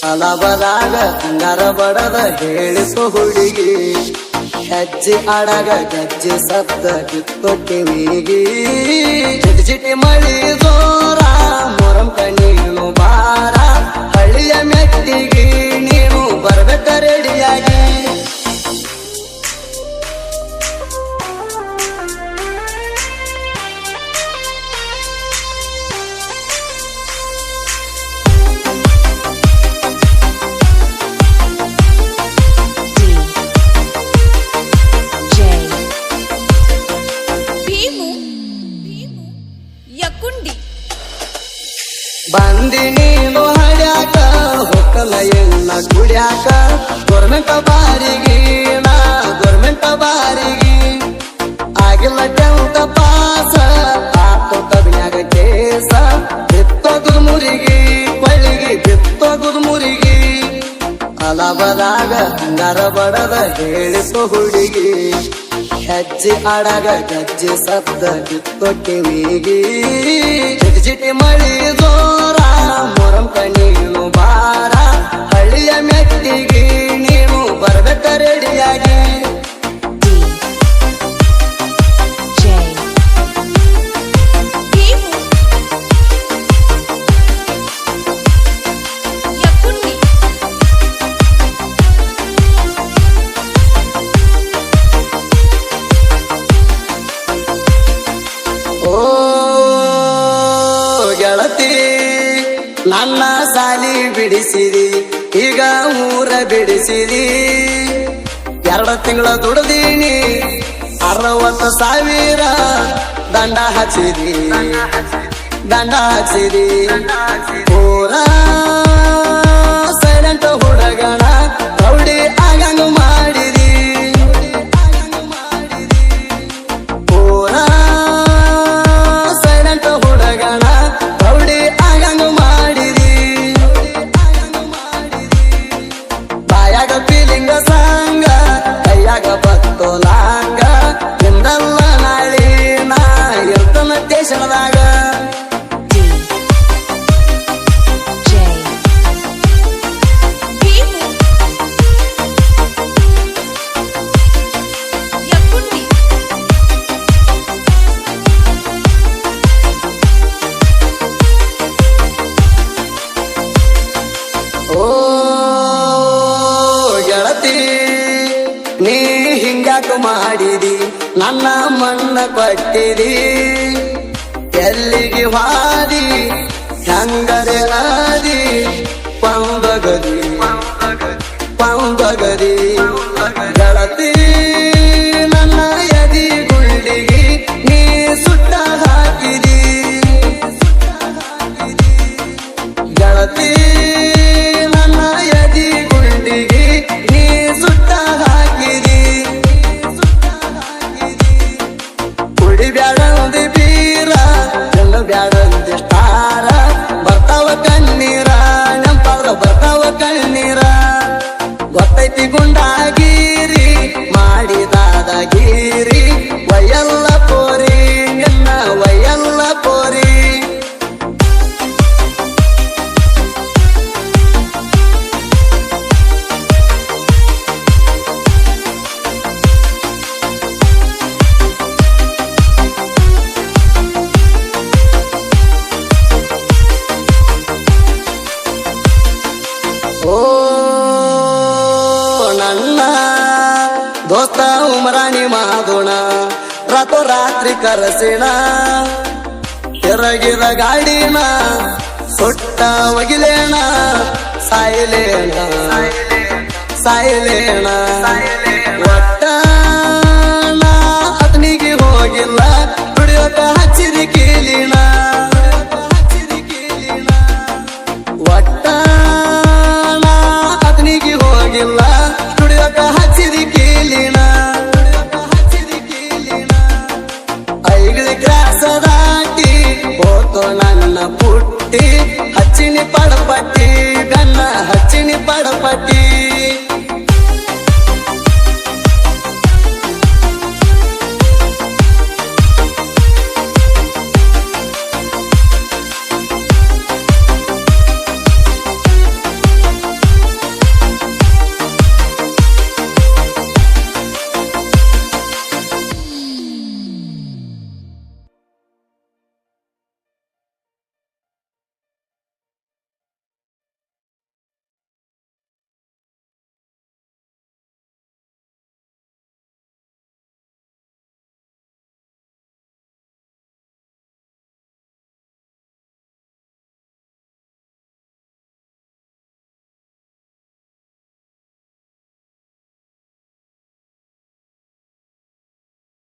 ಅಲಬದಾಗ ಅಂಗಾರ ಬಡದ ಹೇಳಿಸು ಹುಡುಗಿ ಹೆಜ್ಜೆ ಆಡಾಗ ಗಜ್ಜೆ ಸದ್ದ ಕಿತ್ತು ಕಿವಿಗಿ ಚಿಟಿ ಚಿಟಿ ಮಳಿ ಜೋರ ಮೊರಂ ಕಣ್ಣೀನು ಬಾರ ಹಳ್ಳಿಯ ಮೆಟ್ಟಿಗೆ ನೀನು ಬರ್ಬೇಕ ರೆಡಿಯಾಗಿ ಬಂದಿ ನೀನು ಹಡ್ಯಾಕ ಹೊಕ್ಕಲ ಎಲ್ಲ ಕುಡ್ಯಾಕ ಗೋರ್ಮೆಂಟ್ ಬಾರಿಗೆ ಆಗಿಲ್ಲ 10th ಪಾಸ ಆತು ಕಬ್ನ್ಯಾಗ ಕೇಸ ಬಿತ್ತೋಗುದು ಮುರಿಗಿ ಕೊಳ್ಳಿಗಿ ಬಿತ್ತೋಗುದು ಮುರಿಗಿ ಅಲಬದಾಗ ಅಂಗಾರ ಬಡದ ಹೇಳಿಸು ಹುಡುಗಿ ಹೆಜ್ಜೆ ಆಡಾಗ ಗಜ್ಜೆ ಸದ್ದ ಕಿತ್ತು ಕಿವಿಗಿ ಚಿಟಿ ಚಿಟಿ ಮಳಿ ಜೋರ ಮೊರಂ ಕಣ್ಣೀನು ಬಾರ ಹಳ್ಳಿಯ ಮೆಟ್ಟಿಗೆ ನೀನು ಬರ್ಬೇಕ ರೆಡಿಯಾಗಿ ನನ್ನ ಸಾಲಿ ಬಿಡಿಸಿದಿ ಈಗ ಊರ ಬಿಡಿಸಿದಿ 2 ತಿಂಗಳ ದುಡ್ದೀನಿ 60,000 ದಂಡ ಹಚ್ಚಿದಿ ಪೂರ ಸೈಲೆಂಟ್ ಹುಡುಗಣ ರೌಡಿ ಆಗಂಗ ಮಾಡಿದಿ ಪೂರ ಸೈಲೆಂಟ್ ಹುಡುಗಣ ರೌಡಿ ಆಗಂಗ ಫೀಲಿಂಗ ಸಾಂಗ ಕೈಯಾಗ ಬತ್ತೋಲಾಂಗ ನಿಂದಲ್ಲ ನಾಳಿ ನಾ ಇರ್ತನ ದೇಶದಾಗ ನೀ ಹಿಂಗ್ಯಾಕ ಮಾಡಿದಿ ನನ್ನ ಮಣ್ಣ ಕೊಟ್ಟಿದಿ ಎಲ್ಲಿಗೆ ಹಾದಿ ಹೆಂಗರೆ ಆದಿ ಪಂಬಗದಿ ಗೆಳತಿ ನನ್ನ ಎದಿ ಗುಂಡಿಗಿ ನೀ ಸುಟ್ಟ ಹಾಕಿದಿ ಗೆಳತಿ ನನ್ನ ಎದಿ ಗುಂಡಿಗಿ ನೀ ಸುಟ್ಟ ಹಾಕಿದಿ ಕುಡಿ ಬ್ಯಾಡಂದಿ ಬೀರ ಚೆಲ್ಲ ಬ್ಯಾಡಂದಿ ಸ್ಟಾರ ಬರ್ತಾವ ಕಣ್ಣೀರ ನೆಂಪಾದ್ರ ಬರ್ತಾವ ಕಣ್ಣೀರ ಗೊತ್ತೈತಿ ಗುಂಡಾಗಿರಿ ಮಾಡಿದಾದಗಿರಿ ವಯಲ್ಲ ಪೋರಿ ನಿನ್ನ ವಯಲ್ಲ ಪೋರಿ ಓ ನನ್ನ ದೋಸ್ತ ಉಮರಾಣಿ ಮಾದೋಣ ರಾತ್ರಿ ಕರಸಿಣ ತಿರಗಿದ ಗಾಡಿನ ಸುಟ್ಟ ಒಗಿಲೇಣ ಸಾಯಲೇಣ ಒಟ್ಟ ನಾ ಅತನಿಗೆ ಹೋಗಿಲ್ಲ ದುಡಿಯೋಕ ಹಚ್ಚಿರಿ ಕೀಲಿನ